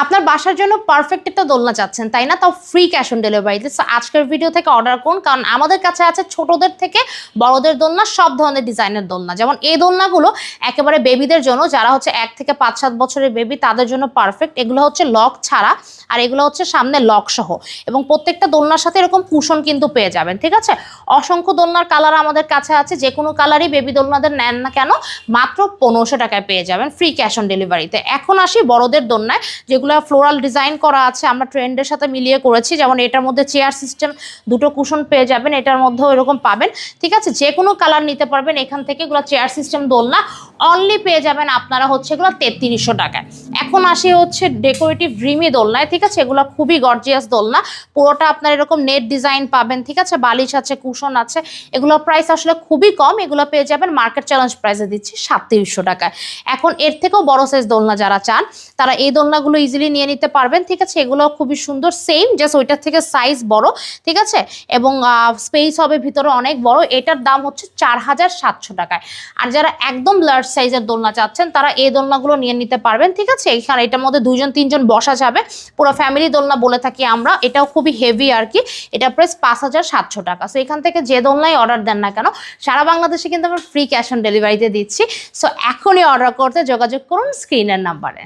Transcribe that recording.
আপনার বাসার জন্য পারফেক্ট একটা দোলনা চাচ্ছেন, তাই না? তাও ফ্রি ক্যাশ অন ডেলিভারিতে। সো আজকের ভিডিও থেকে অর্ডার করুন, কারণ আমাদের কাছে আছে ছোটদের থেকে বড়দের দোলনা, সব ধরনের ডিজাইনের দোলনা। যেমন এই দোলনাগুলো একেবারে বেবিদের জন্য, যারা হচ্ছে 1 থেকে 5-7 বছরের বেবি তাদের জন্য পারফেক্ট। এগুলো হচ্ছে লক ছাড়া, আর এগুলো হচ্ছে সামনে লক সহ, এবং প্রত্যেকটা দোলনার সাথে এরকম কুশন কিন্তু পেয়ে যাবেন। ঠিক আছে, অসংখ্য দোলনার কালার আমাদের কাছে আছে, যে কোনো কালারই বেবি দোলনাদের নেন না কেন মাত্র 1500 টাকায় পেয়ে যাবেন ফ্রি ক্যাশ অন ডেলিভারিতে। এখন আসি বড়দের দোলনায়, যেগুলো ফ্লোরাল ডিজাইন করা আছে, আমরা ট্রেন্ডের সাথে মিলিয়ে করেছি। যেমন এটার মধ্যে চেয়ার সিস্টেম, দুটো কুশন পেয়ে যাবেন, এটার মধ্যেও এরকম পাবেন। ঠিক আছে, যে কোনো কালার নিতে পারবেন এখান থেকে। এগুলো চেয়ার সিস্টেম দোলনা, অনলি পেয়ে যাবেন আপনারা হচ্ছে এগুলো 3300 টাকায়। এখন আসি হচ্ছে ডেকোরেটিভ ড্রিমি দোলনায়। ঠিক আছে, এগুলো খুবই গর্জিয়াস দোলনা, পুরোটা আপনার এরকম নেট ডিজাইন পাবেন। ঠিক আছে, বালিশ আছে, কুশন আছে, এগুলো প্রাইস আসলে খুবই কম। এগুলো পেয়ে যাবেন মার্কেট চ্যালেঞ্জ প্রাইসে দিচ্ছি 3700 টাকায়। এখন এর থেকেও বড় সাইজ দোলনা যারা চান তারা এই দোলনাগুলো ইজিলি নিয়ে নিতে পারবেন। ঠিক আছে, এগুলো খুবই সুন্দর, সেম জাস্ট ওইটার থেকে সাইজ বড়। ঠিক আছে, এবং স্পেস হবে ভিতরে অনেক বড়। এটার দাম হচ্ছে 4700 টাকায়। আর যারা একদম লার্জ সাইজের দোলনা চাচ্ছেন তারা এই দোলনাগুলো নিয়ে নিতে পারবেন। ঠিক আছে, এখানে এটার মধ্যে 2-3 জন বসা যাবে, পুরো ফ্যামিলি দোলনা বলে থাকি আমরা। এটাও খুবই হেভি আর কি, এটা প্রাইস 5700 টাকা। সো এখান থেকে যে দোলনায় অর্ডার দেন না কেন সারা বাংলাদেশে কিন্তু আমরা ফ্রি ক্যাশ অন ডেলিভারিতে দিচ্ছি। সো এখনই অর্ডার করতে যোগাযোগ করুন স্ক্রিনের নাম্বারে।